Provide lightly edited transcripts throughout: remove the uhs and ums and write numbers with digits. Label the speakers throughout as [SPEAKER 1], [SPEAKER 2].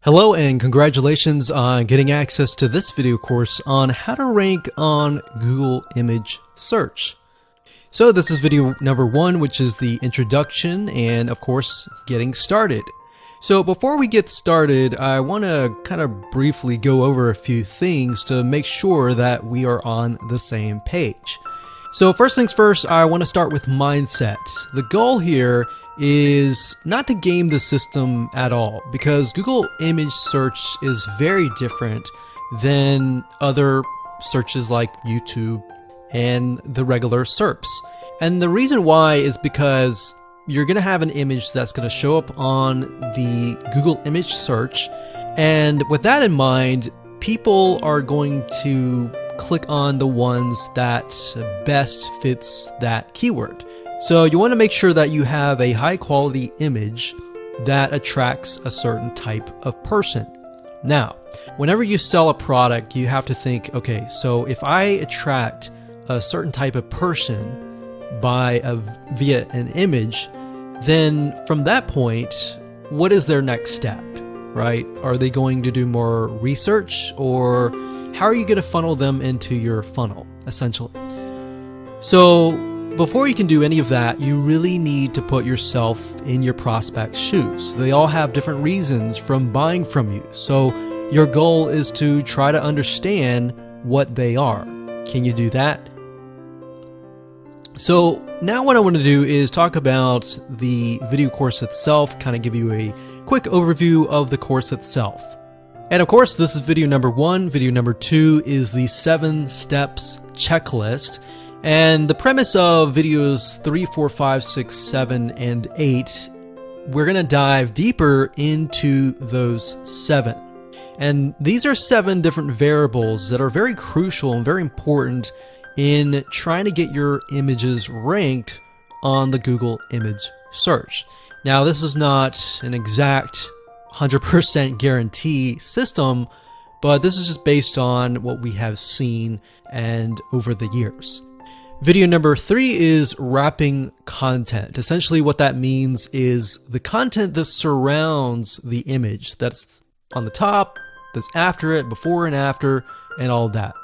[SPEAKER 1] Hello and congratulations on getting access to this video course on how to rank on Google image search. So this is video number 1, which is the introduction and of course getting started. So before we get started, I want to kind of briefly go over a few things to make sure that we are on the same page. So first things first, I want to start with mindset. The goal here is not to game the system at all, because Google image search is very different than other searches like YouTube and the regular SERPs. And the reason why is because you're going to have an image that's going to show up on the Google image search. And with that in mind, people are going to click on the ones that best fits that keyword. So you want to make sure that you have a high quality image that attracts a certain type of person. Now, whenever you sell a product, you have to think, okay, so if I attract a certain type of person via an image, then from that point, what is their next step, right? Are they going to do more research, or how are you going to funnel them into your funnel, essentially? So before you can do any of that, you really need to put yourself in your prospect's shoes. They all have different reasons from buying from you. So your goal is to try to understand what they are. Can you do that? So now what I want to do is talk about the video course itself, kind of give you a quick overview of the course itself. And of course, this is video number 1. Video number 2 is the 7 steps checklist. And the premise of videos 3, 4, 5, 6, 7, and 8, we're going to dive deeper into those 7. And these are 7 different variables that are very crucial and very important in trying to get your images ranked on the Google image search. Now, this is not an exact 100% guarantee system, but this is just based on what we have seen and over the years. Video number 3 is wrapping content. Essentially what that means is the content that surrounds the image that's on the top, that's after it, before and after, and all that.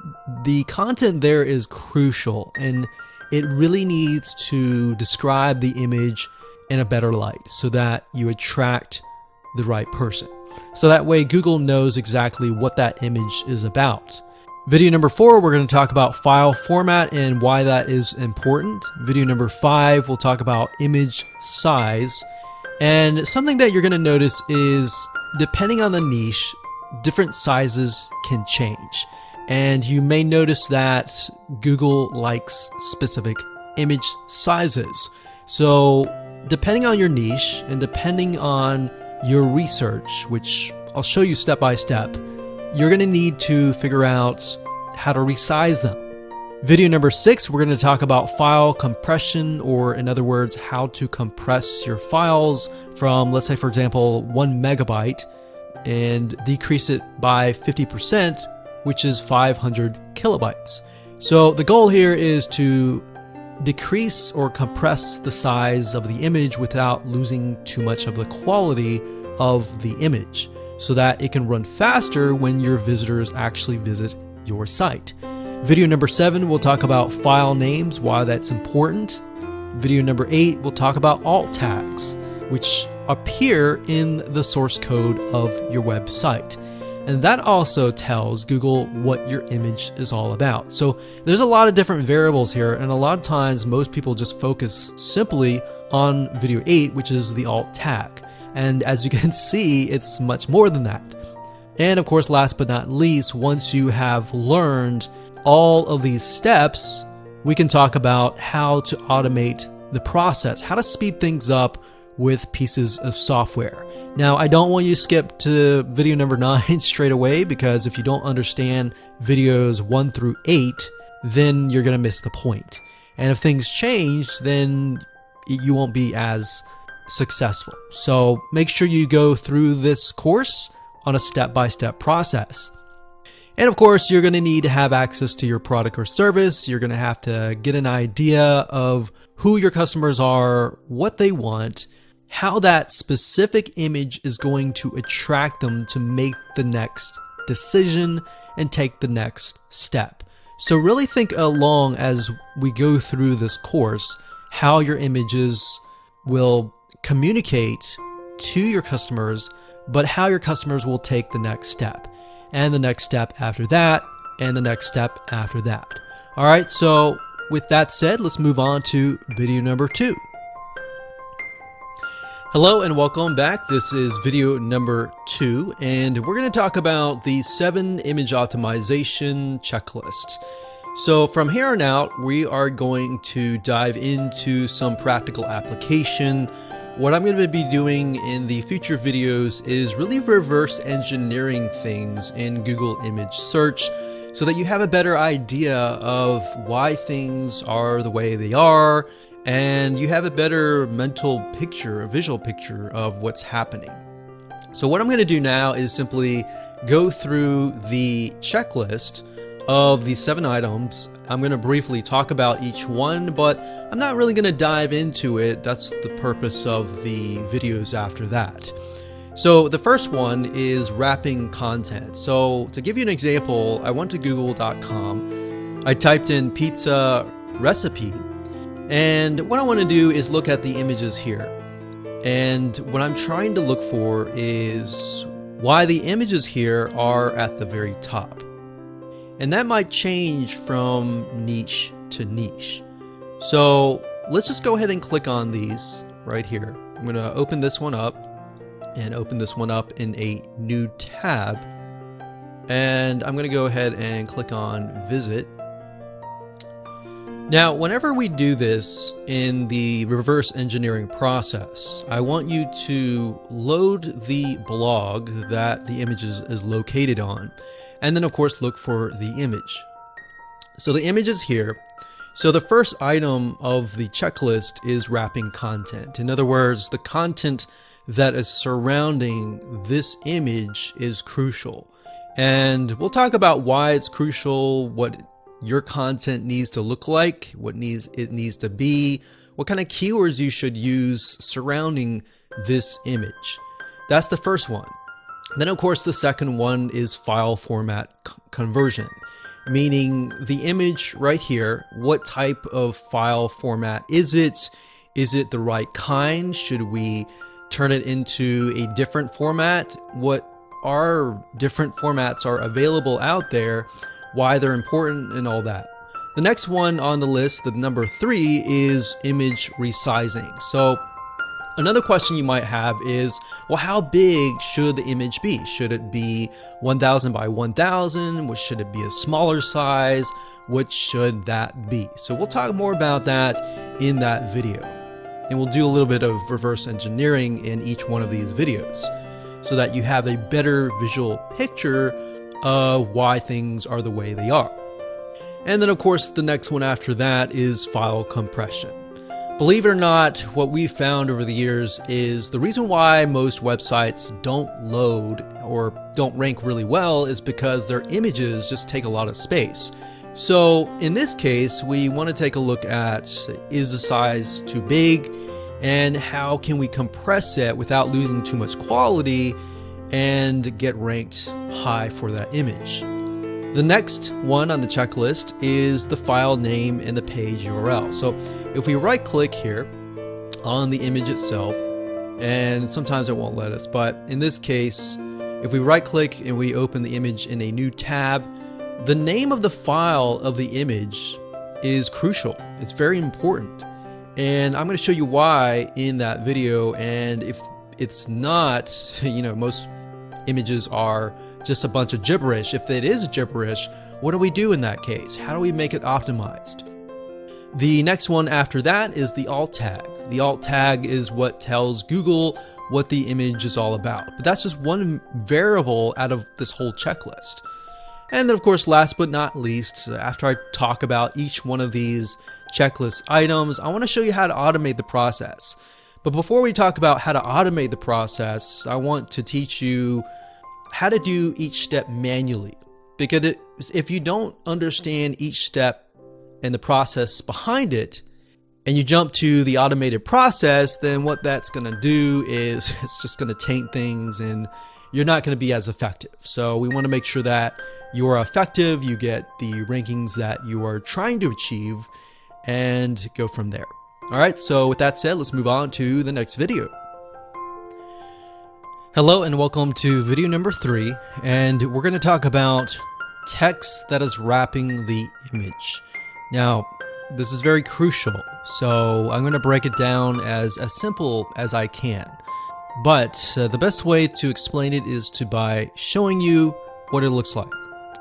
[SPEAKER 1] The content there is crucial, and it really needs to describe the image in a better light so that you attract the right person. So that way Google knows exactly what that image is about. Video number 4, we're going to talk about file format and why that is important. Video number 5, we'll talk about image size. And something that you're going to notice is, depending on the niche, different sizes can change. And you may notice that Google likes specific image sizes. So depending on your niche and depending on your research, which I'll show you step by step, you're going to need to figure out how to resize them. Video number 6, we're going to talk about file compression, or in other words, how to compress your files from, let's say for example, 1 megabyte and decrease it by 50%, which is 500 kilobytes. So the goal here is to decrease or compress the size of the image without losing too much of the quality of the image, so that it can run faster when your visitors actually visit your site. Video number 7, we'll talk about file names, why that's important. Video number 8, we'll talk about alt tags, which appear in the source code of your website. And that also tells Google what your image is all about. So there's a lot of different variables here, and a lot of times most people just focus simply on video 8, which is the alt tag. And as you can see, it's much more than that. And of course, last but not least, once you have learned all of these steps, we can talk about how to automate the process, how to speed things up with pieces of software. Now, I don't want you to skip to video number 9 straight away, because if you don't understand videos 1 through 8, then you're going to miss the point. And if things change, then you won't be as successful. So make sure you go through this course on a step-by-step process. And of course, you're going to need to have access to your product or service. You're going to have to get an idea of who your customers are, what they want, how that specific image is going to attract them to make the next decision and take the next step. So really think along as we go through this course how your images will communicate to your customers, but how your customers will take the next step, and the next step after that, and the next step after that. All right, so with that said, let's move on to video number 2. Hello and welcome back. This is video number 2, and we're going to talk about the 7 image optimization checklist. So from here on out, we are going to dive into some practical application. What I'm going to be doing in the future videos is really reverse engineering things in Google image search so that you have a better idea of why things are the way they are, and you have a better mental picture, a visual picture of what's happening. So what I'm going to do now is simply go through the checklist of the 7 items. I'm going to briefly talk about each one, but I'm not really going to dive into it. That's the purpose of the videos after that. So the first one is wrapping content. So to give you an example, I went to google.com, I typed in pizza recipe, and what I want to do is look at the images here. And what I'm trying to look for is why the images here are at the very top. And that might change from niche to niche. So let's just go ahead and click on these right here. I'm going to open this one up and open this one up in a new tab. And I'm going to go ahead and click on visit. Now, whenever we do this in the reverse engineering process, I want you to load the blog that the image is located on. And then of course look for the image. So the image is here. So the first item of the checklist is wrapping content. In other words, the content that is surrounding this image is crucial. And we'll talk about why it's crucial, what your content needs to look like, what it needs to be, what kind of keywords you should use surrounding this image. That's the first one. Then of course the second one is file format conversion, meaning the image right here, what type of file format is it? Is it the right kind? Should we turn it into a different format? What different formats are available out there, why they're important, and all that. The next one on the list, the number 3, is image resizing. So another question you might have is, well, how big should the image be? Should it be 1000 by 1000? Should it be a smaller size? What should that be? So we'll talk more about that in that video. And we'll do a little bit of reverse engineering in each one of these videos so that you have a better visual picture of why things are the way they are. And then of course the next one after that is file compression. Believe it or not, what we've found over the years is the reason why most websites don't load or don't rank really well is because their images just take a lot of space. So in this case, we want to take a look at, is the size too big, and how can we compress it without losing too much quality and get ranked high for that image. The next one on the checklist is the file name and the page URL. So if we right click here on the image itself, and sometimes it won't let us, but in this case, if we right click and we open the image in a new tab, the name of the file of the image is crucial. It's very important. And I'm going to show you why in that video. And if it's not, most images are just a bunch of gibberish. If it is gibberish, what do we do in that case? How do we make it optimized? The next one after that is the alt tag. The alt tag is what tells Google what the image is all about. But that's just one variable out of this whole checklist. And then of course, last but not least, after I talk about each one of these checklist items, I want to show you how to automate the process. But before we talk about how to automate the process, I want to teach you how to do each step manually. Because if you don't understand each step and the process behind it, and you jump to the automated process, then what that's going to do is it's just going to taint things and you're not going to be as effective. So we want to make sure that you are effective, you get the rankings that you are trying to achieve, and go from there. All right, so with that said, let's move on to the next video. Hello and welcome to video number 3, and we're going to talk about text that is wrapping the image. Now, this is very crucial, so I'm going to break it down as simple as I can. But the best way to explain it is by showing you what it looks like.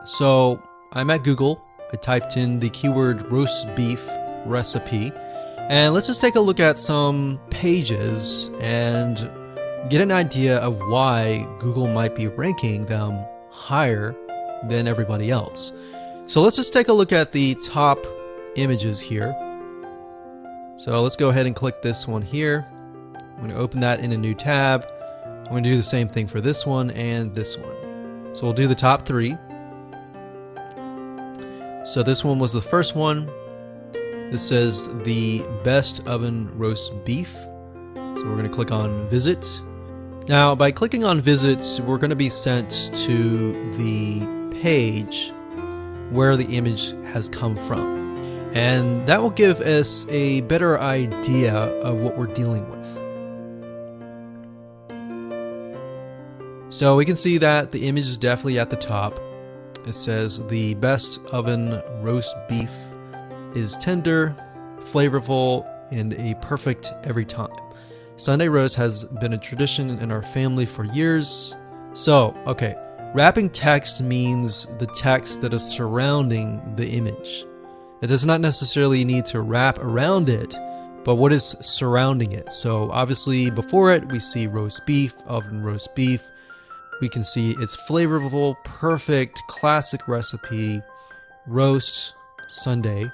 [SPEAKER 1] So I'm at Google, I typed in the keyword roast beef recipe, and let's just take a look at some pages and get an idea of why Google might be ranking them higher than everybody else. So let's just take a look at the top images here. So let's go ahead and click this one here. I'm going to open that in a new tab. I'm going to do the same thing for this one and this one. So we'll do the top 3. So this one was the first one. This says the best oven roast beef. So we're going to click on visit. Now by clicking on visit, we're going to be sent to the page where the image has come from. And that will give us a better idea of what we're dealing with. So we can see that the image is definitely at the top. It says the best oven roast beef is tender, flavorful, and a perfect every time. Sunday roast has been a tradition in our family for years. So, okay, wrapping text means the text that is surrounding the image. It does not necessarily need to wrap around it, but what is surrounding it. So obviously before it, we see roast beef, oven roast beef. We can see it's flavorful, perfect, classic recipe, roast, Sunday.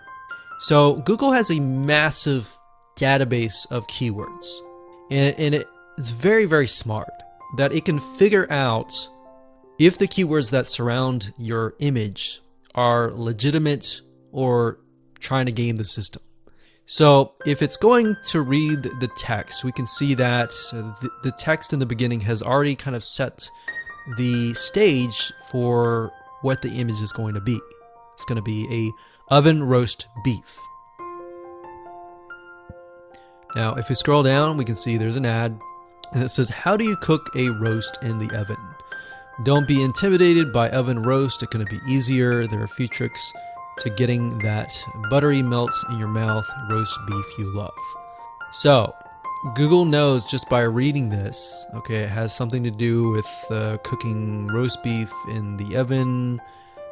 [SPEAKER 1] So Google has a massive database of keywords, and it's very, very smart that it can figure out if the keywords that surround your image are legitimate or trying to game the system. So if it's going to read the text, we can see that the text in the beginning has already kind of set the stage for what the image is going to be. It's going to be a oven roast beef. Now if we scroll down, we can see there's an ad and it says, how do you cook a roast in the oven? Don't be intimidated by oven roast. It's going to be easier. There are a few tricks to getting that buttery melt in your mouth roast beef you love. So Google knows just by reading this, okay, it has something to do with cooking roast beef in the oven,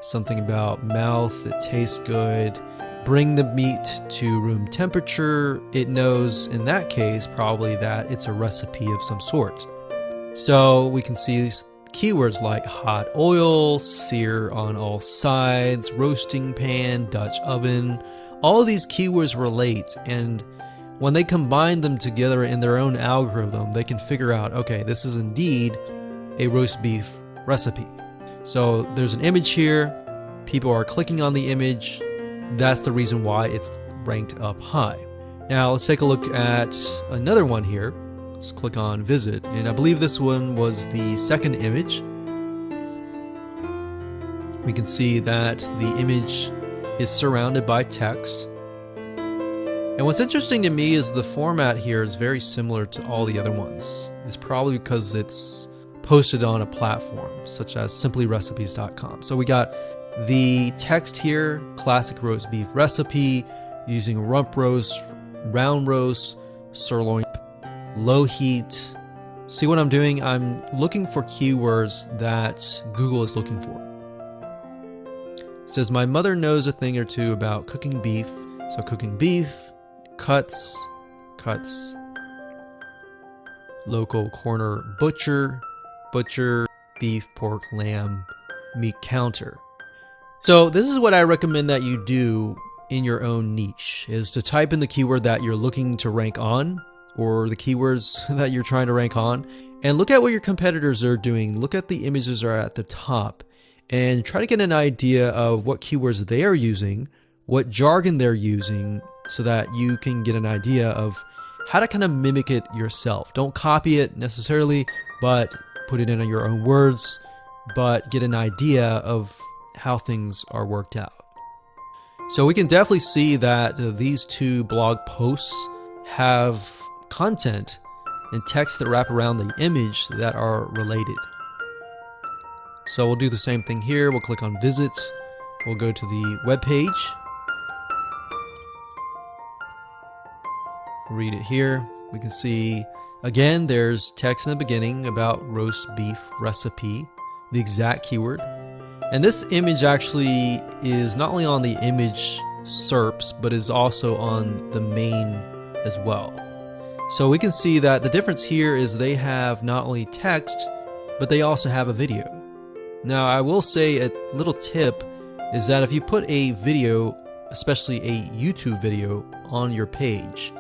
[SPEAKER 1] something about mouth, it tastes good, bring the meat to room temperature. It knows in that case probably that it's a recipe of some sort. So we can see these keywords like hot oil, sear on all sides, roasting pan, Dutch oven. All of these keywords relate, and when they combine them together in their own algorithm, they can figure out, okay, this is indeed a roast beef recipe. So there's an image here, people are clicking on the image, that's the reason why it's ranked up high. Now let's take a look at another one here. Let's click on visit, and I believe this one was the second image. We can see that the image is surrounded by text. And what's interesting to me is the format here is very similar to all the other ones. It's probably because it's posted on a platform such as simplyrecipes.com. So we got the text here, classic roast beef recipe, using rump roast, round roast, sirloin, low heat. See what I'm doing? I'm looking for keywords that Google is looking for. It says, my mother knows a thing or two about cooking beef. So cooking beef, cuts, local corner butcher, beef, pork, lamb, meat counter. So this is what I recommend that you do in your own niche, is to type in the keyword that you're looking to rank on, or the keywords that you're trying to rank on, and look at what your competitors are doing. Look at the images that are at the top and try to get an idea of what keywords they are using, what jargon they're using, so that you can get an idea of how to kind of mimic it yourself. Don't copy it necessarily, but put it in your own words, but get an idea of how things are worked out. So we can definitely see that these two blog posts have content and text that wrap around the image that are related. So we'll do the same thing here. We'll click on Visit. We'll go to the web page. Read it here. We can see, again, there's text in the beginning about roast beef recipe, the exact keyword. And this image actually is not only on the image SERPs, but is also on the main as well. So we can see that the difference here is they have not only text, but they also have a video. Now, I will say a little tip is that if you put a video, especially a YouTube video, on your page,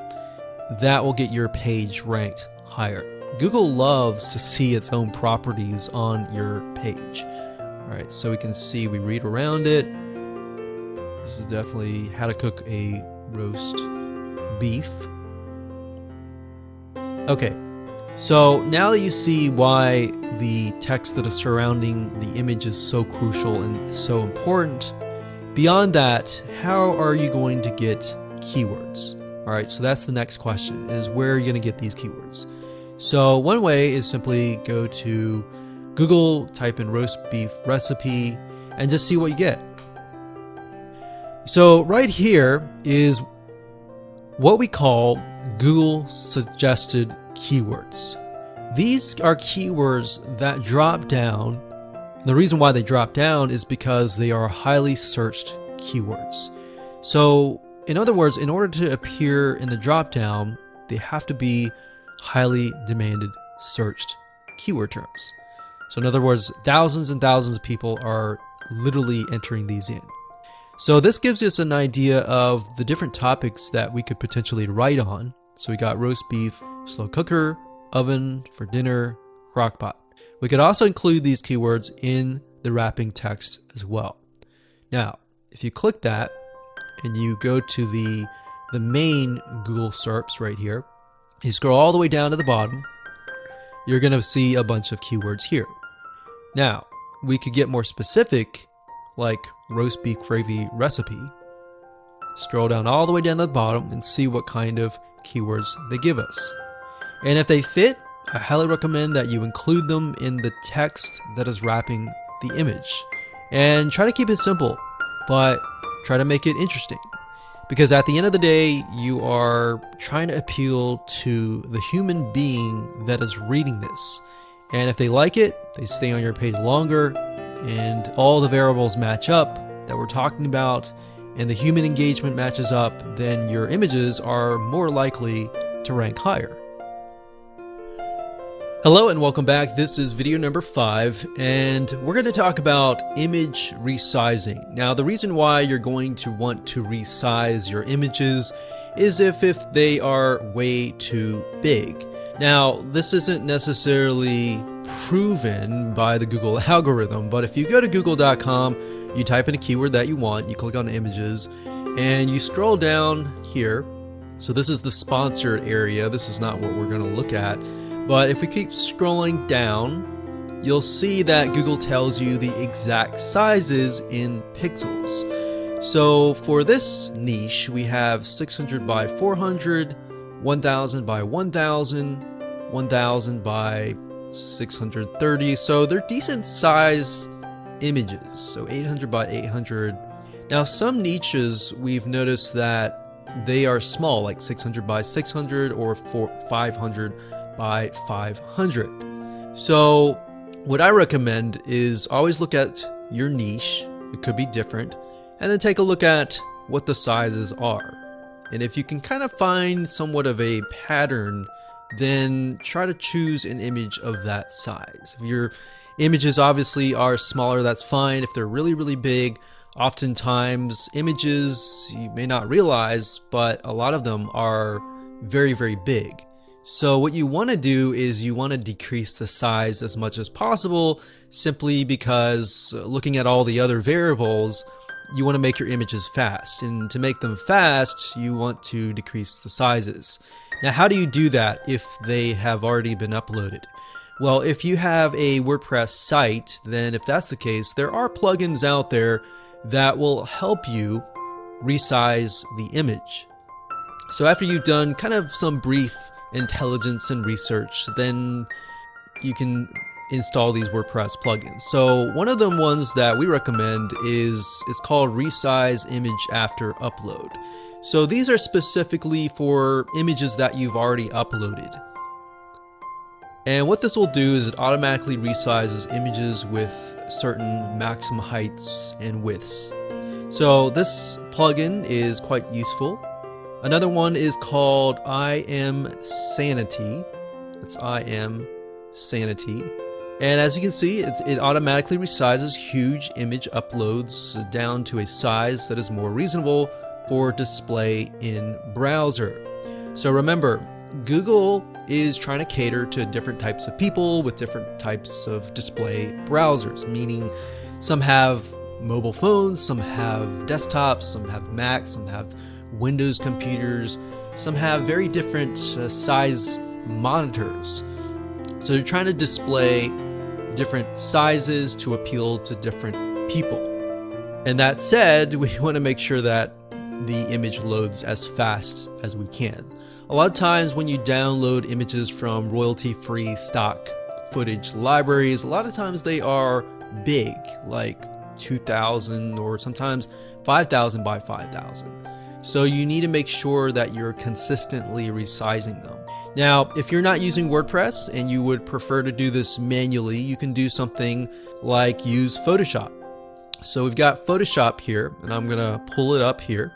[SPEAKER 1] that will get your page ranked higher. Google loves to see its own properties on your page. All right, so we can see, we read around it. This is definitely how to cook a roast beef. Okay, so now that you see why the text that is surrounding the image is so crucial and so important, beyond that, how are you going to get keywords? All right, so that's the next question, is where are you going to get these keywords? So one way is simply go to Google, type in roast beef recipe, and just see what you get. So right here is what we call Google suggested keywords. These are keywords that drop down. The reason why they drop down is because they are highly searched keywords. So in other words, in order to appear in the drop down, they have to be highly demanded searched keyword terms. So in other words, thousands and thousands of people are literally entering these in. So this gives us an idea of the different topics that we could potentially write on. So we got roast beef, slow cooker, oven for dinner, crock pot. We could also include these keywords in the wrapping text as well. Now, if you click that and you go to the main Google SERPs right here, you scroll all the way down to the bottom, you're going to see a bunch of keywords here. Now, we could get more specific, like roast beef gravy recipe. Scroll down all the way down to the bottom and see what kind of keywords they give us. And if they fit, I highly recommend that you include them in the text that is wrapping the image. And try to keep it simple, but try to make it interesting. Because at the end of the day, you are trying to appeal to the human being that is reading this. And if they like it, they stay on your page longer, and all the variables match up that we're talking about, and the human engagement matches up, then your images are more likely to rank higher. Hello and welcome back. This is video number 5, and we're going to talk about image resizing. Now, the reason why you're going to want to resize your images is if they are way too big. Now, this isn't necessarily proven by the Google algorithm, but if you go to google.com, you type in a keyword that you want, you click on images, and you scroll down here. So this is the sponsored area. This is not what we're going to look at. But if we keep scrolling down, you'll see that Google tells you the exact sizes in pixels. So for this niche, we have 600 by 400, 1000 by 1000, 1000 by 630. So they're decent size images. So 800 by 800. Now some niches we've noticed that they are small, like 600 by 600 or 500 by 500. So what I recommend is always look at your niche. It could be different, and then take a look at what the sizes are. And if you can kind of find somewhat of a pattern, then try to choose an image of that size. If your images obviously are smaller, that's fine. If they're really, really big, oftentimes images you may not realize, but a lot of them are very, very big. So what you want to do is you want to decrease the size as much as possible, simply because looking at all the other variables, you want to make your images fast, and to make them fast, you want to decrease the sizes. Now, how do you do that if they have already been uploaded? Well, if you have a WordPress site, then if that's the case, there are plugins out there that will help you resize the image. So after you've done kind of some brief intelligence and research, then you can install these WordPress plugins. So one of the ones that we recommend it's called Resize Image After Upload. So these are specifically for images that you've already uploaded. And what this will do is it automatically resizes images with certain maximum heights and widths. So this plugin is quite useful. Another one is called I Am Sanity. That's I Am Sanity. And as you can see, it automatically resizes huge image uploads down to a size that is more reasonable for display in browser. So remember, Google is trying to cater to different types of people with different types of display browsers, meaning some have mobile phones, some have desktops, some have Macs, some have Windows computers, some have very different size monitors. So they're trying to display different sizes to appeal to different people. And that said, we want to make sure that the image loads as fast as we can. A lot of times when you download images from royalty-free stock footage libraries, a lot of times they are big, like 2,000 or sometimes 5,000 by 5,000. So you need to make sure that you're consistently resizing them. Now, if you're not using WordPress and you would prefer to do this manually, you can do something like use Photoshop. So we've got Photoshop here, and I'm gonna pull it up here.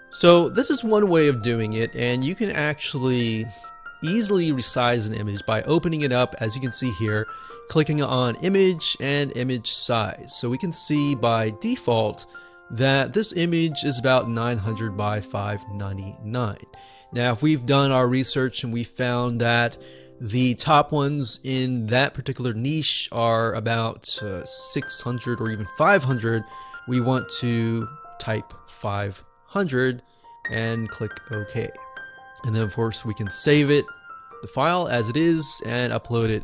[SPEAKER 1] So this is one way of doing it, and you can actually easily resize an image by opening it up, as you can see here, clicking on image and image size. So we can see by default that this image is about 900 by 599. Now, if we've done our research and we found that the top ones in that particular niche are about 600 or even 500, we want to type 500 and click OK. And then of course we can save it, the file as it is, and upload it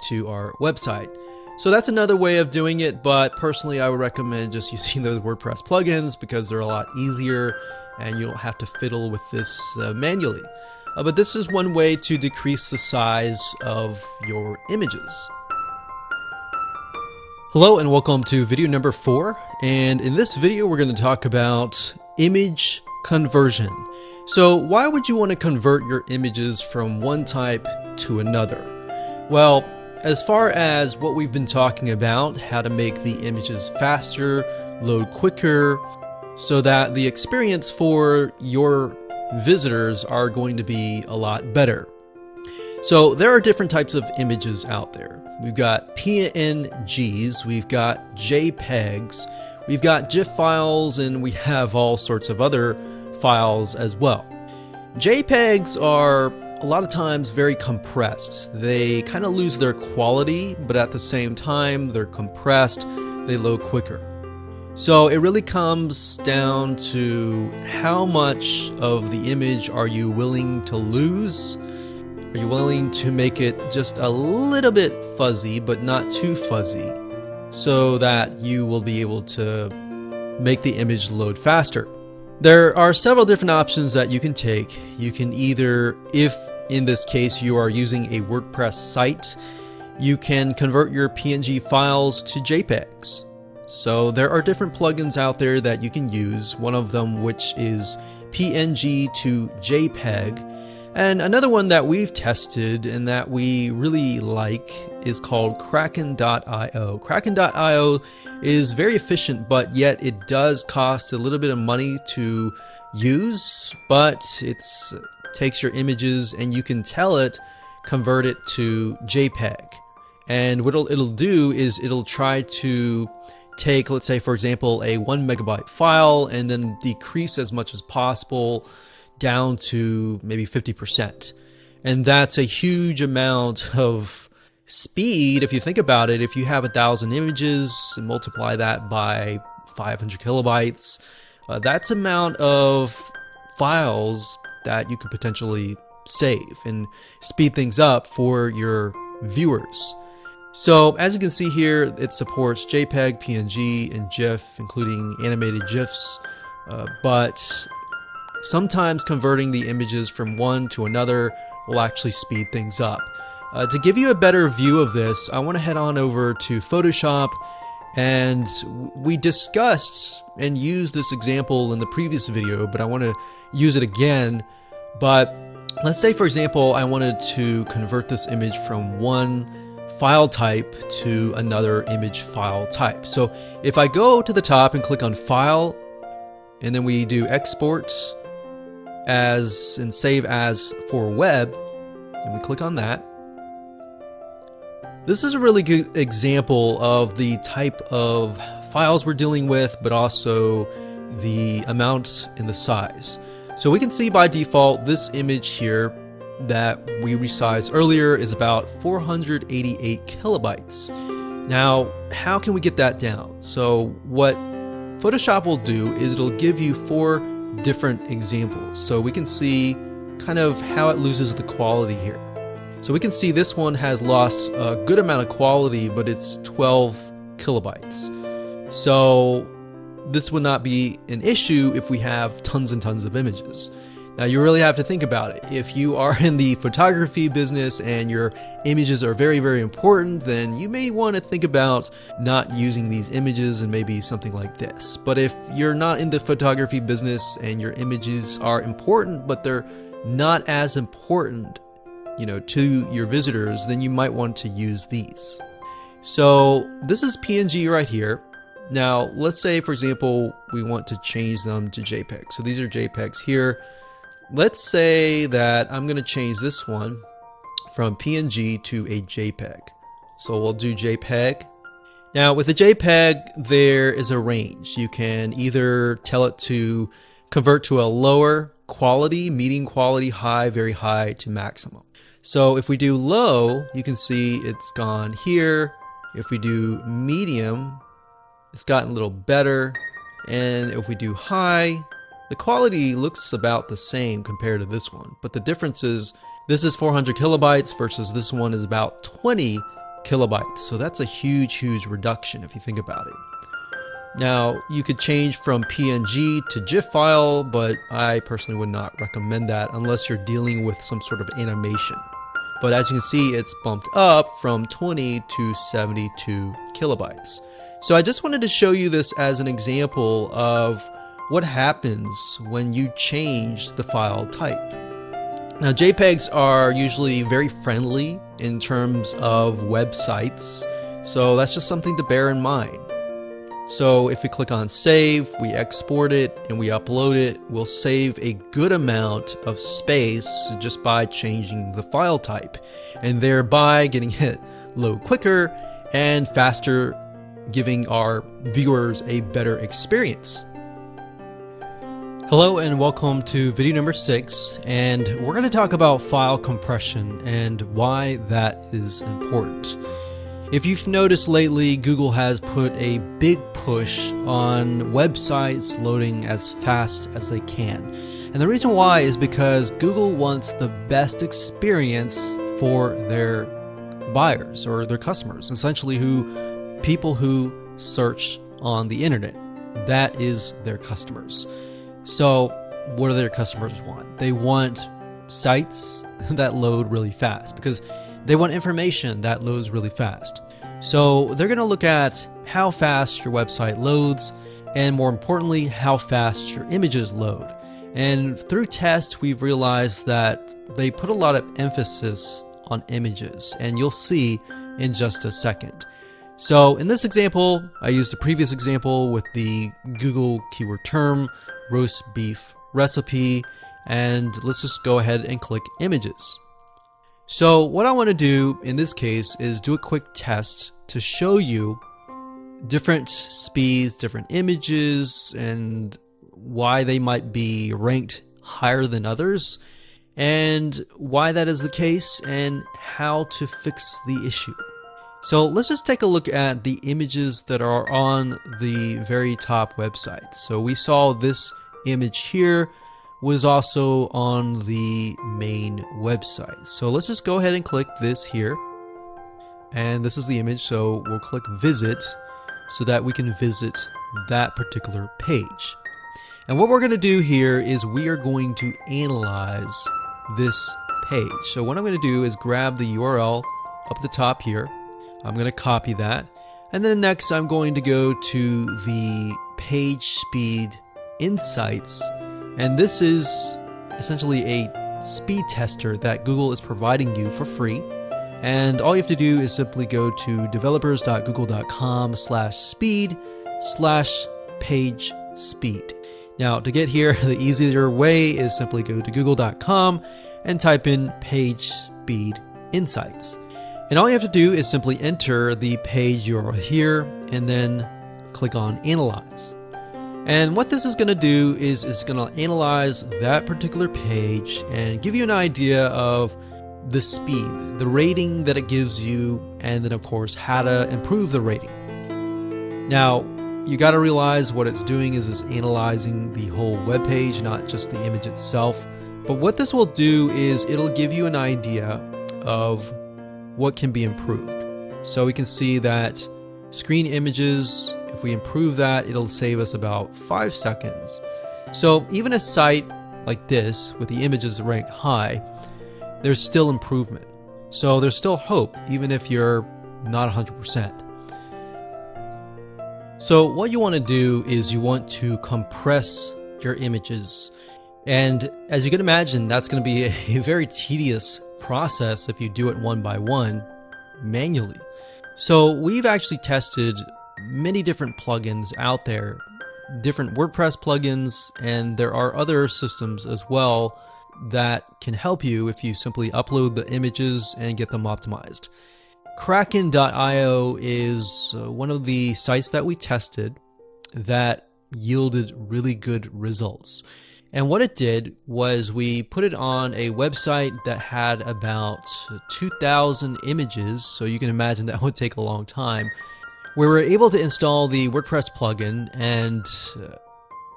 [SPEAKER 1] to our website. So that's another way of doing it, but personally I would recommend just using those WordPress plugins because they're a lot easier and you don't have to fiddle with this manually. But this is one way to decrease the size of your images. Hello and welcome to video number 4, and in this video we're going to talk about image conversion. So why would you want to convert your images from one type to another? Well, as far as what we've been talking about, how to make the images faster, load quicker, so that the experience for your visitors are going to be a lot better. So there are different types of images out there. We've got PNGs, we've got JPEGs, we've got GIF files, and we have all sorts of other files as well. JPEGs are a lot of times very compressed. They kind of lose their quality, but at the same time they're compressed, they load quicker. So it really comes down to how much of the image are you willing to lose? Are you willing to make it just a little bit fuzzy, but not too fuzzy, so that you will be able to make the image load faster? There are several different options that you can take. You can either, if in this case you are using a WordPress site, you can convert your PNG files to JPEGs. So there are different plugins out there that you can use, one of them which is PNG to JPEG. And another one that we've tested and that we really like is called Kraken.io. Kraken.io is very efficient, but yet it does cost a little bit of money to use, but it takes your images and you can tell it, convert it to JPEG. And what it'll do is it'll try to take, let's say for example, a 1 megabyte file and then decrease as much as possible down to maybe 50%. And that's a huge amount of speed if you think about it. If you have 1,000 images and multiply that by 500 kilobytes. That's amount of files that you could potentially save and speed things up for your viewers. So as you can see here, it supports JPEG, PNG, and GIF, including animated GIFs, but sometimes converting the images from one to another will actually speed things up. To give you a better view of this, I want to head on over to Photoshop, and we discussed and used this example in the previous video, but I want to use it again. But let's say, for example, I wanted to convert this image from one file type to another image file type. So if I go to the top and click on File, and then we do Export as and Save as for Web, and we click on that, this is a really good example of the type of files we're dealing with, but also the amount and the size. So we can see by default this image here that we resized earlier is about 488 kilobytes. Now, how can we get that down? So what Photoshop will do is it'll give you 4 different examples. So we can see kind of how it loses the quality here. So we can see this one has lost a good amount of quality, but it's 12 kilobytes. So this would not be an issue if we have tons and tons of images. Now you really have to think about it. If you are in the photography business and your images are very, very important, then you may want to think about not using these images and maybe something like this. But if you're not in the photography business and your images are important, but they're not as important, to your visitors, then you might want to use these. So this is PNG right here. Now let's say, for example, we want to change them to JPEG. So these are JPEGs here. Let's say that I'm going to change this one from PNG to a JPEG. So we'll do JPEG. Now with a JPEG, there is a range. You can either tell it to convert to a lower quality, medium quality, high, very high to maximum. So if we do low, you can see it's gone here. If we do medium, it's gotten a little better. And if we do high, the quality looks about the same compared to this one. But the difference is this is 400 kilobytes versus this one is about 20 kilobytes. So that's a huge, huge reduction if you think about it. Now you could change from PNG to GIF file, but I personally would not recommend that unless you're dealing with some sort of animation. But as you can see, it's bumped up from 20 to 72 kilobytes. So I just wanted to show you this as an example of what happens when you change the file type. Now JPEGs are usually very friendly in terms of websites, so that's just something to bear in mind. So if we click on save, we export it and we upload it, we'll save a good amount of space just by changing the file type, and thereby getting it load quicker and faster, giving our viewers a better experience. Hello and welcome to video number 6, and we're going to talk about file compression and why that is important. If you've noticed lately, Google has put a big push on websites loading as fast as they can. And the reason why is because Google wants the best experience for their buyers or their customers, essentially people who search on the internet. That is their customers. So what do their customers want? They want sites that load really fast because they want information that loads really fast. So they're going to look at how fast your website loads, and more importantly, how fast your images load. And through tests, we've realized that they put a lot of emphasis on images, and you'll see in just a second. So in this example, I used a previous example with the Google keyword term, roast beef recipe, and let's just go ahead and click images. So what I want to do in this case is do a quick test to show you different speeds, different images, and why they might be ranked higher than others, and why that is the case, and how to fix the issue. So let's just take a look at the images that are on the very top website. So we saw this image here was also on the main website. So let's just go ahead and click this here. And this is the image, so we'll click visit so that we can visit that particular page. And what we're going to do here is we are going to analyze this page. So what I'm going to do is grab the URL up at the top here. I'm going to copy that. And then next I'm going to go to the page speed insights. And this is essentially a speed tester that Google is providing you for free. And all you have to do is simply go to developers.google.com/speed/page speed. Now to get here, the easier way is simply go to google.com and type in page speed insights. And all you have to do is simply enter the page URL here and then click on Analyze. And what this is going to do is it's going to analyze that particular page and give you an idea of the speed, the rating that it gives you, and then of course how to improve the rating. Now you got to realize what it's doing is it's analyzing the whole web page, not just the image itself. But what this will do is it'll give you an idea of what can be improved. So we can see that screen images, if we improve that, it'll save us about 5 seconds. So even a site like this with the images ranked high, there's still improvement. So there's still hope even if you're not 100%. So what you want to do is you want to compress your images. And as you can imagine, that's going to be a very tedious process if you do it one by one manually. So we've actually tested many different plugins out there, different WordPress plugins, and there are other systems as well that can help you if you simply upload the images and get them optimized. Kraken.io is one of the sites that we tested that yielded really good results. And what it did was we put it on a website that had about 2,000 images, so you can imagine that would take a long time. We were able to install the WordPress plugin and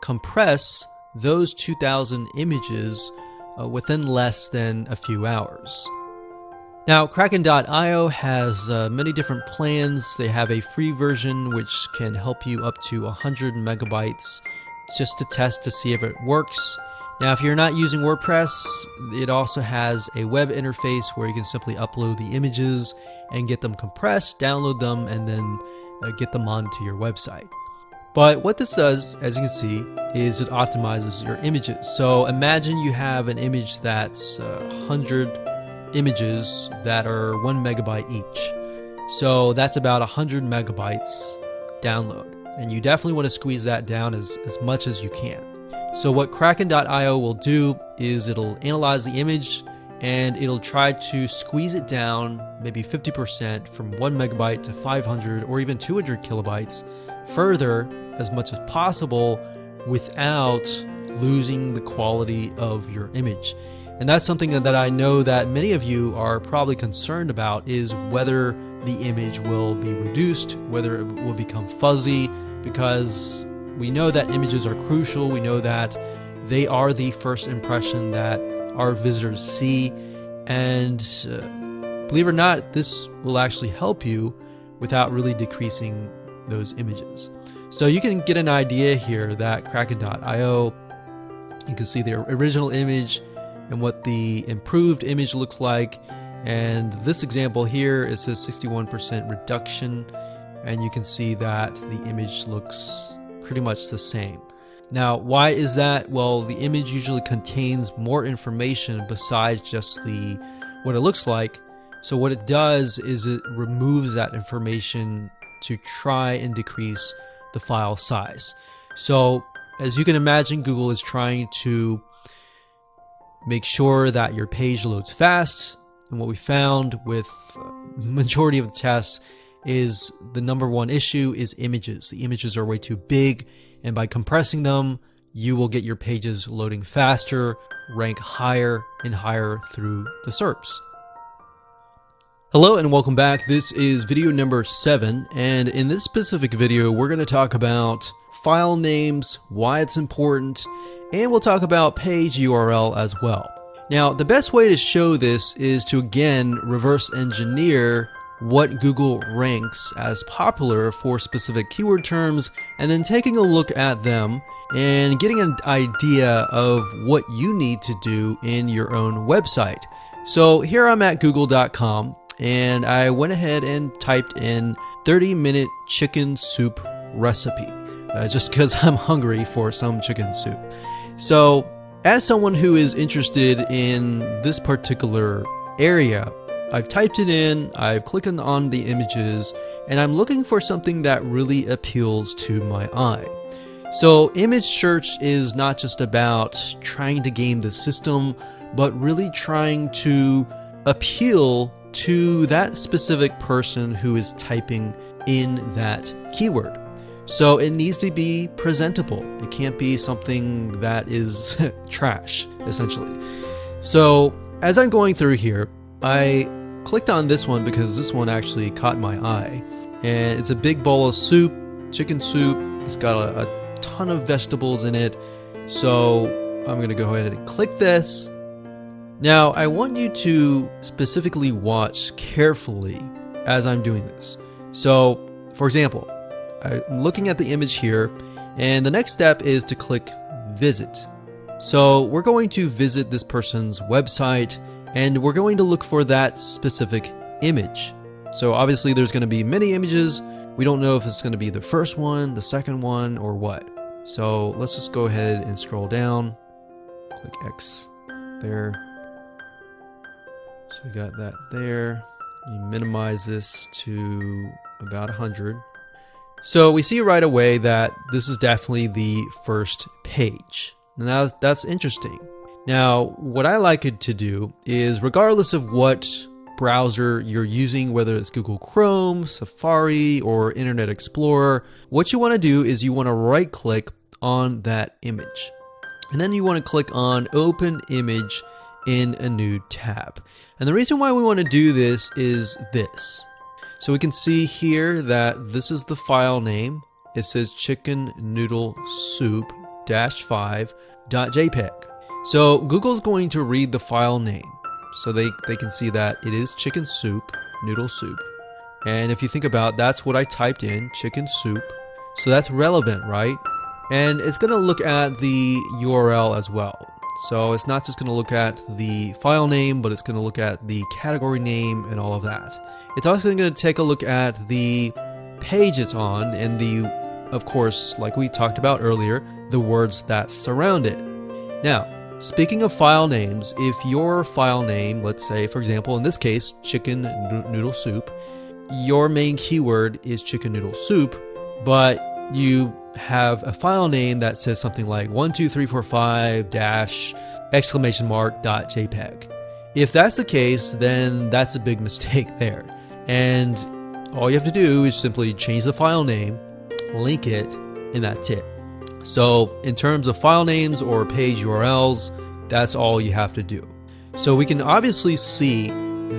[SPEAKER 1] compress those 2,000 images within less than a few hours. Now, Kraken.io has many different plans. They have a free version which can help you up to 100 megabytes just to test to see if it works. Now, if you're not using WordPress, it also has a web interface where you can simply upload the images and get them compressed, download them, and then get them onto your website. But what this does, as you can see, is it optimizes your images. So imagine you have an image that's 100 images that are 1 megabyte each. So that's about 100 megabytes download. And you definitely want to squeeze that down as much as you can. So what Kraken.io will do is it'll analyze the image and it'll try to squeeze it down maybe 50% from 1 megabyte to 500 or even 200 kilobytes further as much as possible without losing the quality of your image. And that's something that I know that many of you are probably concerned about, is whether the image will be reduced, whether it will become fuzzy, because we know that images are crucial. We know that they are the first impression that our visitors see. And believe it or not, this will actually help you without really decreasing those images. So you can get an idea here that Kraken.io, you can see the original image and what the improved image looks like. And this example here, it says 61% reduction, and you can see that the image looks pretty much the same. Now, why is that? Well, the image usually contains more information besides just what it looks like. So what it does is it removes that information to try and decrease the file size. So as you can imagine, Google is trying to make sure that your page loads fast. And what we found with majority of the tests is the number one issue is images. The images are way too big, and by compressing them, you will get your pages loading faster, rank higher and higher through the SERPs. Hello and welcome back. This is video number 7, and in this specific video we're going to talk about file names, why it's important, and we'll talk about page URL as well. Now, the best way to show this is to again reverse engineer what Google ranks as popular for specific keyword terms, and then taking a look at them and getting an idea of what you need to do in your own website. So here I'm at google.com, and I went ahead and typed in 30-minute chicken soup recipe, just because I'm hungry for some chicken soup. So as someone who is interested in this particular area, I've typed it in, I've clicked on the images, and I'm looking for something that really appeals to my eye. So image search is not just about trying to game the system, but really trying to appeal to that specific person who is typing in that keyword. So it needs to be presentable. It can't be something that is trash, essentially. So as I'm going through here, I clicked on this one because this one actually caught my eye. And it's a big bowl of soup, chicken soup. It's got a ton of vegetables in it. So I'm going to go ahead and click this. Now, I want you to specifically watch carefully as I'm doing this. So, for example, I'm looking at the image here, and the next step is to click Visit. So we're going to visit this person's website, and we're going to look for that specific image. So obviously there's going to be many images. We don't know if it's going to be the first one, the second one, or what. So let's just go ahead and scroll down. Click X there. So we got that there. You minimize this to about 100. So we see right away that this is definitely the first page. Now that's interesting. Now, what I like it to do is, regardless of what browser you're using, whether it's Google Chrome, Safari, or Internet Explorer, what you want to do is you want to right click on that image. And then you want to click on Open Image in a new tab. And the reason why we want to do this is this. So we can see here that this is the file name. It says chicken noodle soup -5.jpg. So Google's going to read the file name. So they can see that it is chicken soup, noodle soup. And if you think about, that's what I typed in, chicken soup. So that's relevant, right? And it's going to look at the URL as well. So it's not just going to look at the file name, but it's going to look at the category name and all of that. It's also going to take a look at the page it's on and the, of course, like we talked about earlier, the words that surround it. Now, speaking of file names, if your file name, let's say, for example, in this case, chicken noodle soup, your main keyword is chicken noodle soup, but you have a file name that says something like 12345-!.jpg. If that's the case, then that's a big mistake there. And all you have to do is simply change the file name, link it, and that's it. So in terms of file names or page URLs, that's all you have to do. So we can obviously see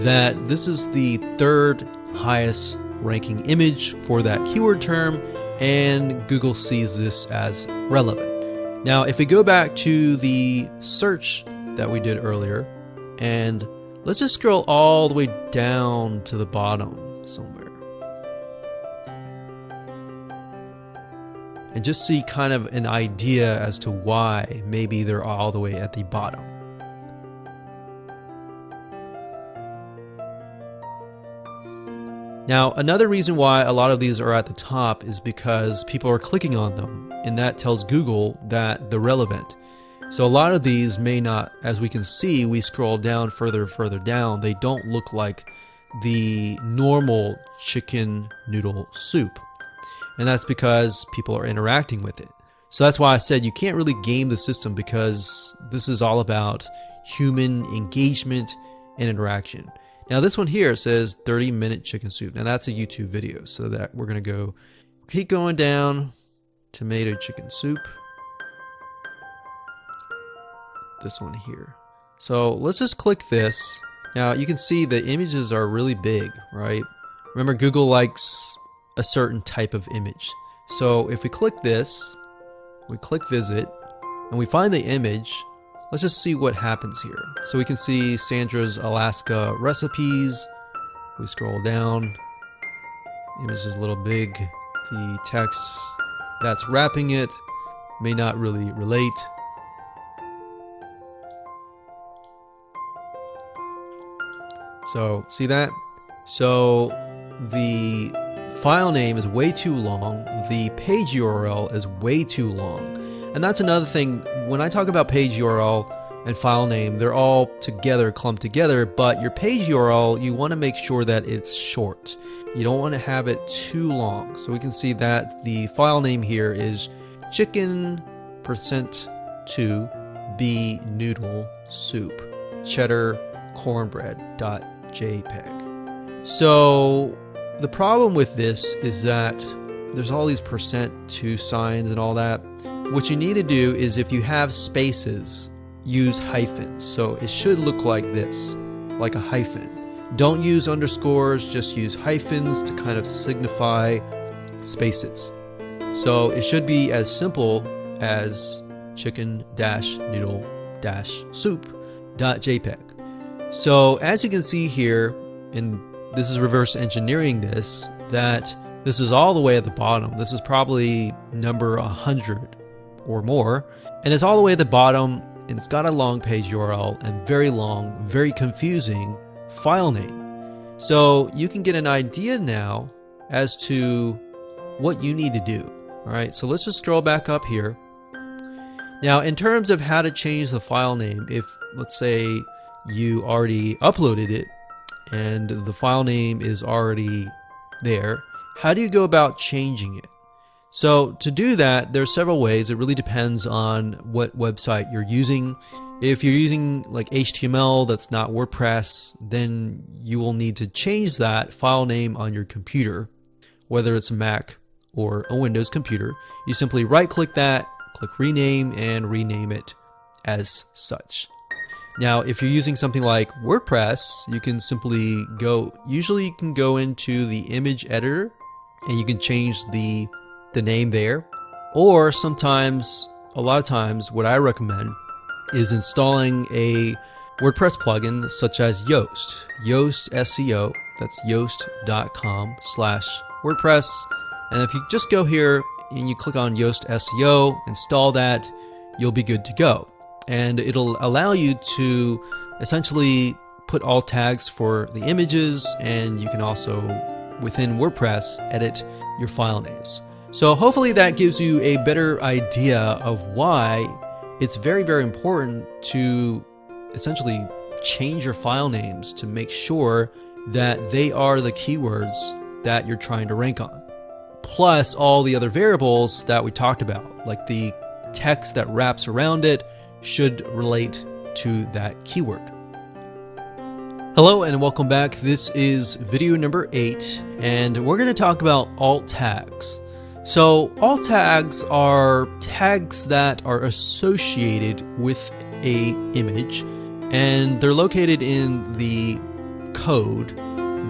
[SPEAKER 1] that this is the third highest ranking image for that keyword term, and Google sees this as relevant. Now, if we go back to the search that we did earlier, and let's just scroll all the way down to the bottom somewhere, and just see kind of an idea as to why maybe they're all the way at the bottom. Now, another reason why a lot of these are at the top is because people are clicking on them, and that tells Google that they're relevant. So a lot of these may not, as we can see, we scroll down further down, they don't look like the normal chicken noodle soup. And that's because people are interacting with it. So that's why I said you can't really game the system, because this is all about human engagement and interaction. Now this one here says 30-minute chicken soup. Now that's a YouTube video, so that we're going to keep going down. Tomato chicken soup. This one here. So let's just click this. Now you can see the images are really big, right? Remember, Google likes a certain type of image. So if we click this, we click visit, and we find the image, let's just see what happens here. So we can see Sandra's Alaska recipes. We scroll down, image is a little big. The text that's wrapping it may not really relate. So see that? So the file name is way too long, the page URL is way too long. And that's another thing, when I talk about page URL and file name, they're all together, clumped together, but your page URL, you want to make sure that it's short. You don't want to have it too long. So we can see that the file name here is chicken%2b noodle soup cheddar cornbread.jpg. So the problem with this is that there's all these %2 signs and all that. What you need to do is, if you have spaces, use hyphens. So it should look like this, like a hyphen. Don't use underscores, just use hyphens to kind of signify spaces. So it should be as simple as chicken-noodle-soup.jpg. So as you can see here, and this is reverse engineering this, that this is all the way at the bottom. This is probably number 100 or more, and it's all the way at the bottom, and it's got a long page URL and very long, very confusing file name. So you can get an idea now as to what you need to do. All right, so let's just scroll back up here. Now, in terms of how to change the file name, if let's say you already uploaded it and the file name is already there, how do you go about changing it? So to do that, there's several ways. It really depends on what website you're using. If you're using like HTML that's not WordPress, then you will need to change that file name on your computer, whether it's a Mac or a Windows computer. You simply right click that, click rename, and rename it as such. Now, if you're using something like WordPress, you can simply usually you can go into the image editor and you can change the name there. Or sometimes, a lot of times, what I recommend is installing a WordPress plugin such as Yoast SEO. That's yoast.com/WordPress. And if you just go here and you click on Yoast SEO, install that, you'll be good to go. And it'll allow you to essentially put alt tags for the images, and you can also, within WordPress, edit your file names. So hopefully that gives you a better idea of why it's very, very important to essentially change your file names to make sure that they are the keywords that you're trying to rank on. Plus all the other variables that we talked about, like the text that wraps around it should relate to that keyword. Hello and welcome back. This is video number 8, and we're going to talk about alt tags. So alt tags are tags that are associated with a image, and they're located in the code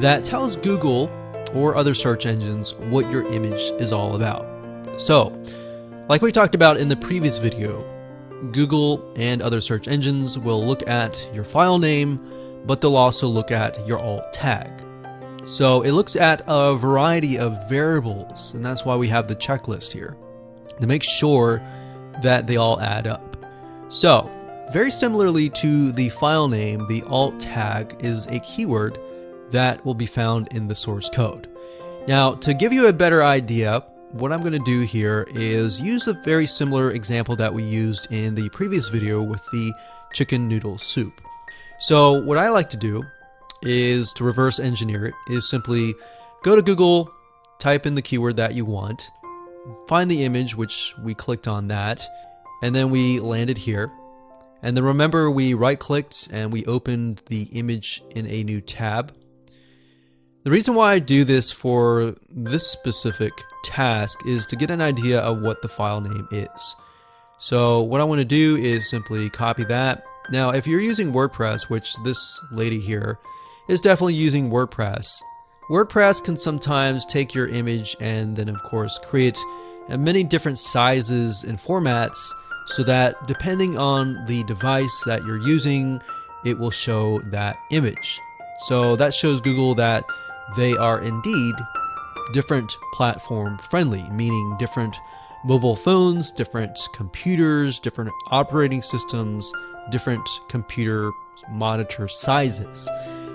[SPEAKER 1] that tells Google or other search engines what your image is all about. So, like we talked about in the previous video, Google and other search engines will look at your file name, but they'll also look at your alt tag. So it looks at a variety of variables, and that's why we have the checklist here, to make sure that they all add up. So, very similarly to the file name, the alt tag is a keyword that will be found in the source code. Now, to give you a better idea, what I'm going to do here is use a very similar example that we used in the previous video with the chicken noodle soup. So what I like to do is to reverse engineer it, is simply go to Google, type in the keyword that you want, find the image, which we clicked on that, and then we landed here. And then remember, we right clicked and we opened the image in a new tab. The reason why I do this for this specific task is to get an idea of what the file name is. So what I want to do is simply copy that, Now, if you're using WordPress, which this lady here is definitely using WordPress, WordPress can sometimes take your image and then of course create many different sizes and formats so that depending on the device that you're using, it will show that image. So that shows Google that they are indeed different platform friendly, meaning different mobile phones, different computers, different operating systems, different computer monitor sizes.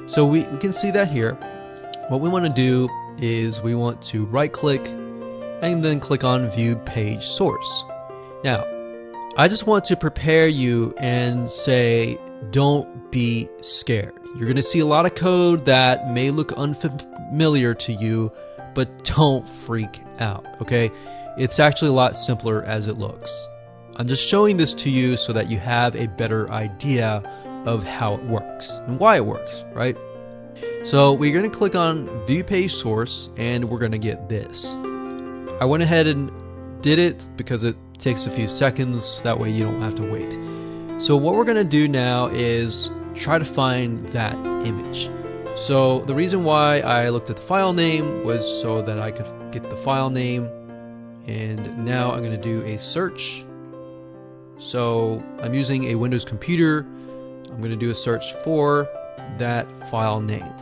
[SPEAKER 1] So we can see that here. What we want to do is we want to right click and then click on view page source. Now, I just want to prepare you and say, don't be scared. You're going to see a lot of code that may look unfamiliar to you, but don't freak out, okay? It's actually a lot simpler as it looks. I'm just showing this to you so that you have a better idea of how it works and why it works, right? So we're going to click on view page source and we're going to get this. I went ahead and did it because it takes a few seconds. That way you don't have to wait. So what we're going to do now is try to find that image. So the reason why I looked at the file name was so that I could get the file name. And now I'm going to do a search. So I'm using a Windows computer. I'm going to do a search for that file name.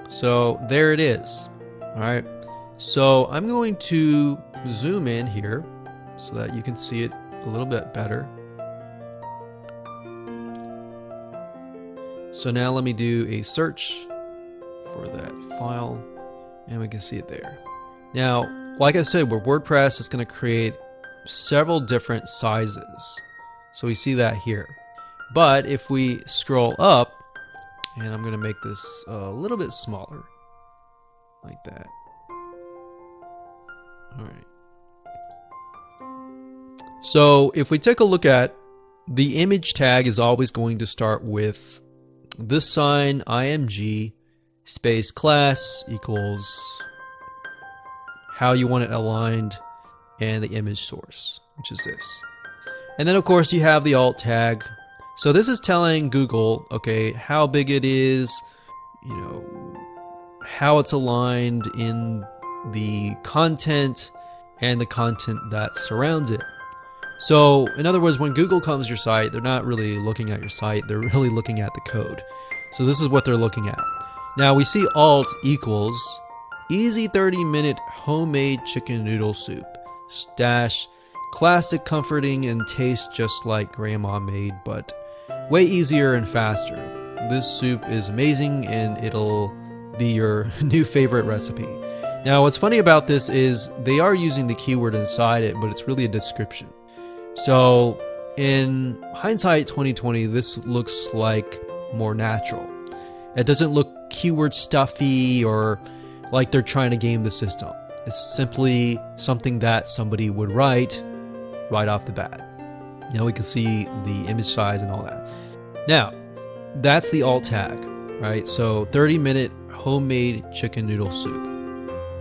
[SPEAKER 1] So there it is. All right. So I'm going to zoom in here so that you can see it a little bit better. So now let me do a search for that file and we can see it there. Now, like I said, with WordPress, it's going to create several different sizes. So we see that here. But if we scroll up, and I'm going to make this a little bit smaller, like that. All right. So if we take a look at the image tag is always going to start with this sign, img space class equals how you want it aligned and the image source, which is this. And then of course you have the alt tag. So this is telling Google, okay, how big it is, you know, how it's aligned in the content and the content that surrounds it. So in other words, when Google comes to your site, they're not really looking at your site, they're really looking at the code. So this is what they're looking at. Now we see alt equals easy 30-minute homemade chicken noodle soup. Dash classic, comforting, and tastes just like grandma made, but way easier and faster. This soup is amazing and it'll be your new favorite recipe. Now what's funny about this is they are using the keyword inside it, but it's really a description. So in hindsight 2020, this looks like more natural. It doesn't look keyword stuffy or like they're trying to game the system. It's simply something that somebody would write right off the bat. Now we can see the image size and all that. Now, that's the alt tag, right? So 30-minute homemade chicken noodle soup.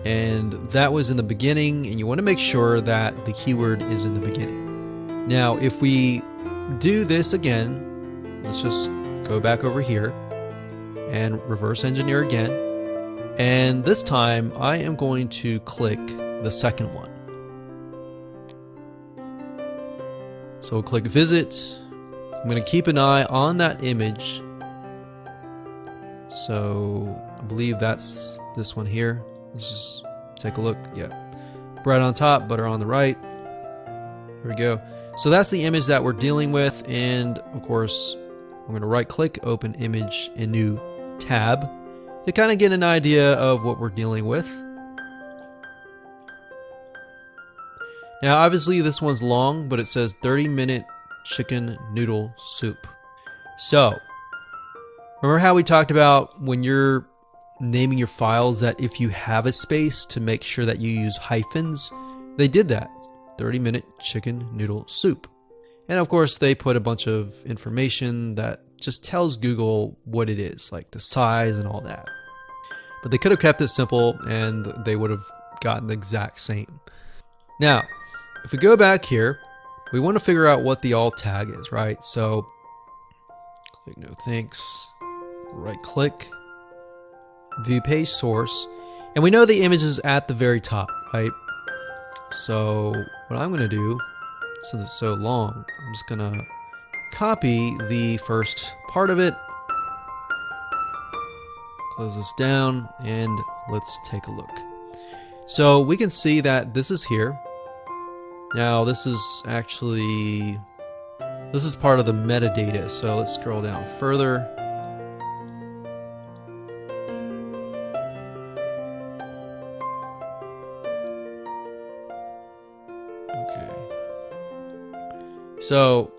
[SPEAKER 1] And that was in the beginning, and you want to make sure that the keyword is in the beginning. Now, if we do this again, let's just go back over here and reverse engineer again. And this time I am going to click the second one. So we'll click visit. I'm going to keep an eye on that image. So I believe that's this one here. Let's just take a look. Yeah. Bread on top, butter on the right. There we go. So that's the image that we're dealing with. And of course, I'm going to right click, open image in new tab to kind of get an idea of what we're dealing with. Now, obviously this one's long, but it says 30-minute chicken noodle soup. So, remember how we talked about when you're naming your files that if you have a space to make sure that you use hyphens? They did that. 30-minute chicken noodle soup. And of course, they put a bunch of information that just tells Google what it is, like the size and all that. But they could have kept it simple and they would have gotten the exact same. Now, if we go back here, we want to figure out what the alt tag is, right? So Click no thanks. Right click. View page source. And we know the image is at the very top, right? So what I'm going to do, since it's so long, I'm just going to copy the first part of it. Close this down and let's take a look. So we can see that this is here. Now this is part of the metadata. So let's scroll down further. So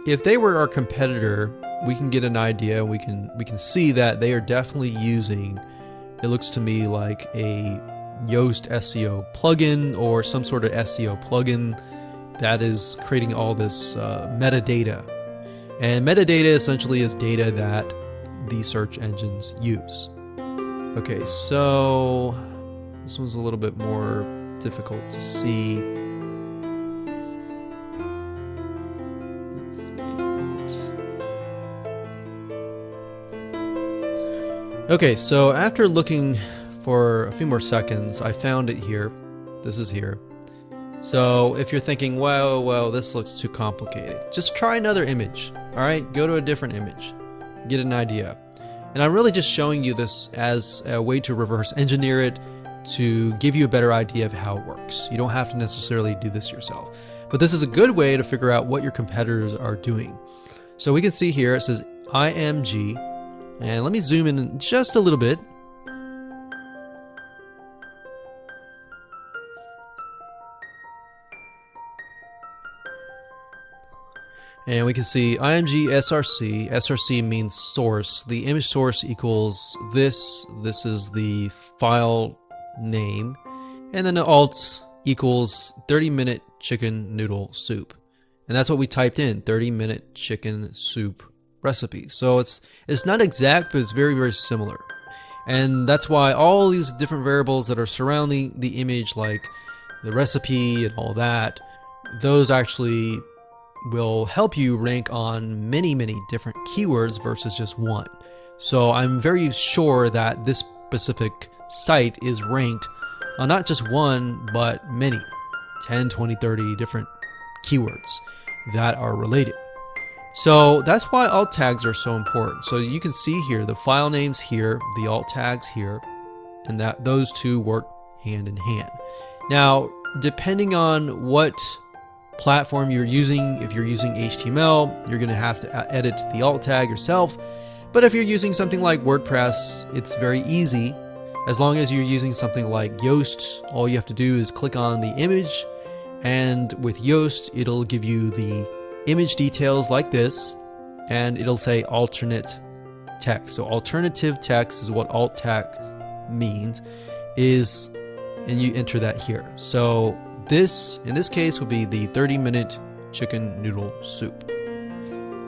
[SPEAKER 1] if they were our competitor, we can get an idea. We can see that they are definitely using, it looks to me like a Yoast SEO plugin or some sort of SEO plugin that is creating all this metadata. And metadata essentially is data that the search engines use. Okay, so this one's a little bit more difficult to see. Okay, so after looking for a few more seconds, I found it here. This is here. So if you're thinking, well, this looks too complicated, just try another image. All right, go to a different image, get an idea. And I'm really just showing you this as a way to reverse engineer it to give you a better idea of how it works. You don't have to necessarily do this yourself, but this is a good way to figure out what your competitors are doing. So we can see here, it says IMG. And let me zoom in just a little bit. And we can see IMG SRC. SRC means source. The image source equals this. This is the file name. And then the alt equals 30-minute chicken noodle soup. And that's what we typed in, 30-minute chicken soup recipe. So it's not exact, but it's very, very similar. And that's why all these different variables that are surrounding the image, like the recipe and all that, those actually will help you rank on many, many different keywords versus just one. So I'm very sure that this specific site is ranked on not just one, but many, 10, 20, 30 different keywords that are related. So that's why alt tags are so important. So you can see here the file names here, the alt tags here, and that those two work hand in hand. Now, depending on what platform you're using, if you're using HTML, you're going to have to edit the alt tag yourself. But if you're using something like WordPress, it's very easy. As long as you're using something like Yoast, all you have to do is click on the image, and with Yoast, it'll give you the image details like this, and it'll say alternate text. So alternative text is what alt tag means, and you enter that here. So this, in this case, would be the 30-minute chicken noodle soup.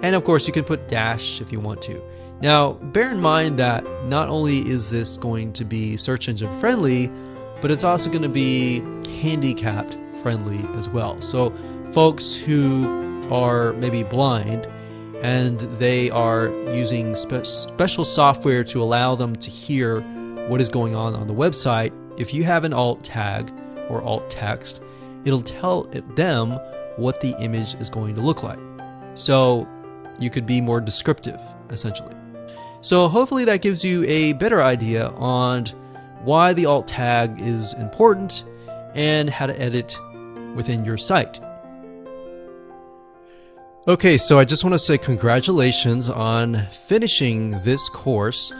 [SPEAKER 1] And of course, you can put dash if you want to. Now, bear in mind that not only is this going to be search engine friendly, but it's also going to be handicapped friendly as well. So folks who are maybe blind and they are using special software to allow them to hear what is going on the website, if you have an alt tag or alt text, it'll tell them what the image is going to look like. So you could be more descriptive, essentially. So hopefully that gives you a better idea on why the alt tag is important and how to edit within your site. Okay, so I just want to say congratulations on finishing this course.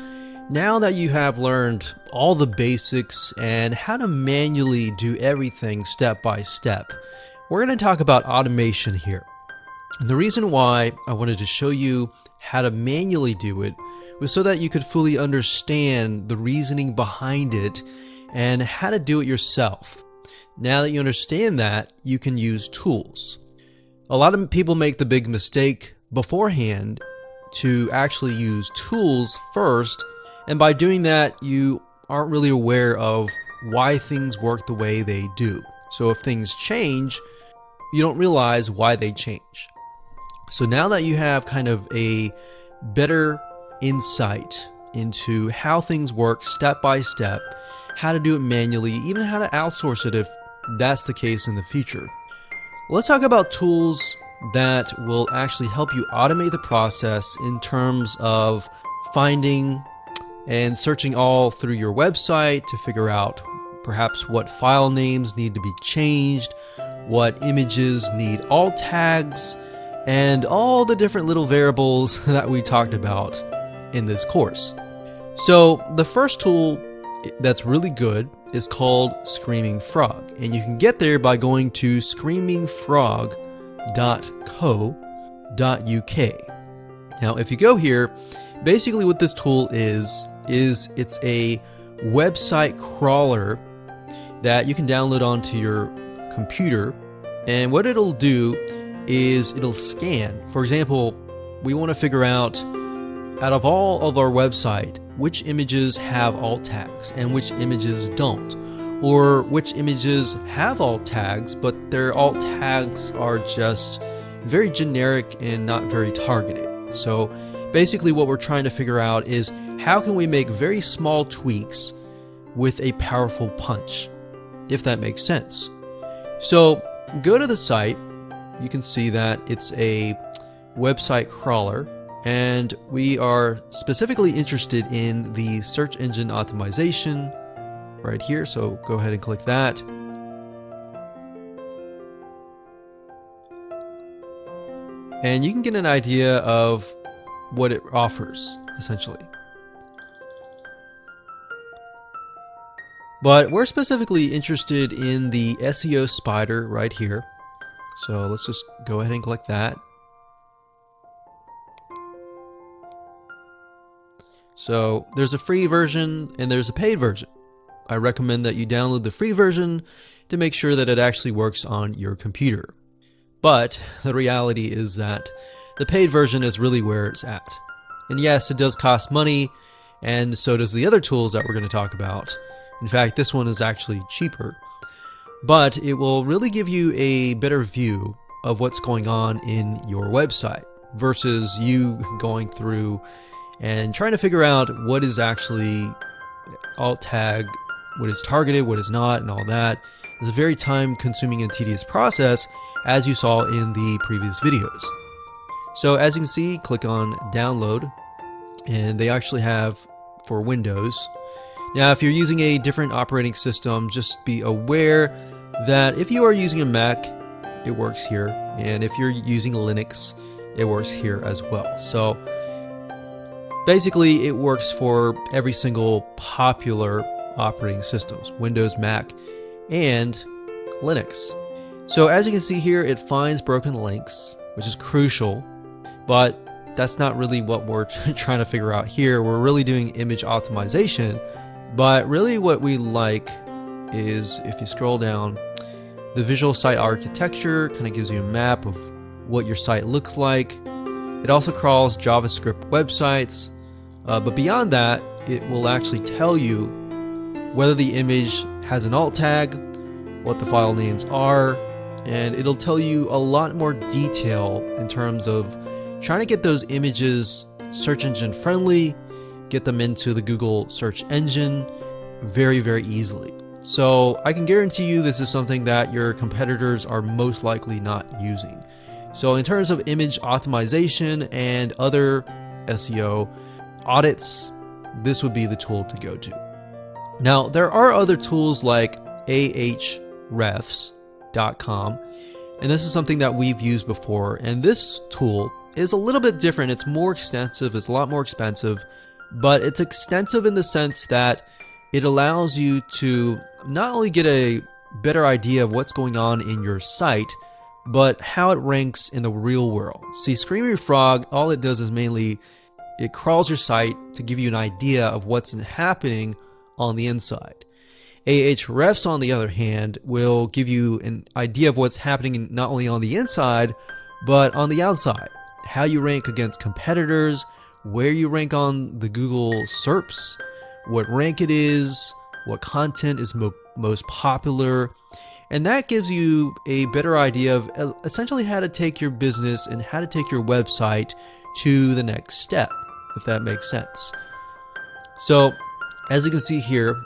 [SPEAKER 1] Now that you have learned all the basics and how to manually do everything step by step, we're going to talk about automation here. And the reason why I wanted to show you how to manually do it was so that you could fully understand the reasoning behind it and how to do it yourself. Now that you understand that, you can use tools. A lot of people make the big mistake beforehand to actually use tools first, and by doing that, you aren't really aware of why things work the way they do. So if things change, you don't realize why they change. So now that you have kind of a better insight into how things work step by step, how to do it manually, even how to outsource it if that's the case in the future. Let's talk about tools that will actually help you automate the process in terms of finding and searching all through your website to figure out perhaps what file names need to be changed, what images need alt tags, and all the different little variables that we talked about in this course. So the first tool that's really good is called Screaming Frog, and you can get there by going to screamingfrog.co.uk. Now if you go here, basically what this tool is it's a website crawler that you can download onto your computer, and what it'll do is it'll scan. For example, we want to figure out of all of our website which images have alt tags and which images don't, or which images have alt tags but their alt tags are just very generic and not very targeted. So basically what we're trying to figure out is how can we make very small tweaks with a powerful punch, if that makes sense. So go to the site, you can see that it's a website crawler, and we are specifically interested in the search engine optimization right here, so go ahead and click that. And you can get an idea of what it offers, essentially. But we're specifically interested in the SEO spider right here. So let's just go ahead and click that. So there's a free version and there's a paid version. I recommend that you download the free version to make sure that it actually works on your computer. But the reality is that the paid version is really where it's at. And yes, it does cost money, and so does the other tools that we're going to talk about. In fact, this one is actually cheaper. But it will really give you a better view of what's going on in your website versus you going through and trying to figure out what is actually alt tag, what is targeted, what is not, and all that. It's a very time consuming and tedious process, as you saw in the previous videos. So as you can see, click on download, and they actually have for Windows. Now if you're using a different operating system, just be aware that if you are using a Mac, it works here, and if you're using Linux, it works here as well. So basically it works for every single popular operating systems, Windows, Mac, and Linux. So as you can see here, it finds broken links, which is crucial, but that's not really what we're trying to figure out here. We're really doing image optimization, but really what we like is, if you scroll down, the visual site architecture kind of gives you a map of what your site looks like. It also crawls JavaScript websites, but beyond that, it will actually tell you whether the image has an alt tag, what the file names are, and it'll tell you a lot more detail in terms of trying to get those images search engine friendly, get them into the Google search engine very, very easily. So I can guarantee you this is something that your competitors are most likely not using. So in terms of image optimization and other SEO audits, this would be the tool to go to. Now, there are other tools like ahrefs.com, and this is something that we've used before, and this tool is a little bit different. It's more extensive, it's a lot more expensive, but it's extensive in the sense that it allows you to not only get a better idea of what's going on in your site, but how it ranks in the real world. See, Screaming Frog, all it does is mainly it crawls your site to give you an idea of what's happening on the inside. Ahrefs, on the other hand, will give you an idea of what's happening not only on the inside, but on the outside. How you rank against competitors, where you rank on the Google SERPs, what rank it is, what content is most popular, and that gives you a better idea of essentially how to take your business and how to take your website to the next step, if that makes sense. So as you can see here,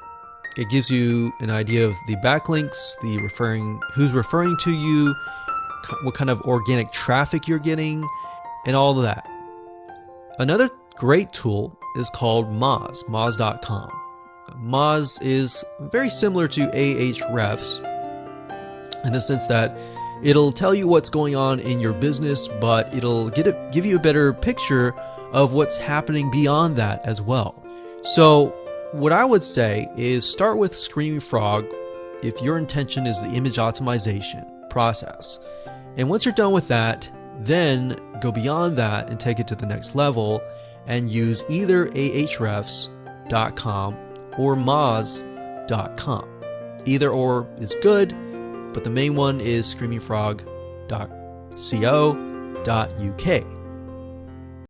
[SPEAKER 1] it gives you an idea of the backlinks, who's referring to you, what kind of organic traffic you're getting, and all of that. Another great tool is called Moz, Moz.com. Moz is very similar to Ahrefs in the sense that it'll tell you what's going on in your business, but it'll give you a better picture of what's happening beyond that as well. So what I would say is start with Screaming Frog if your intention is the image optimization process. And once you're done with that, then go beyond that and take it to the next level and use either ahrefs.com or moz.com. Either or is good, but the main one is screamingfrog.co.uk.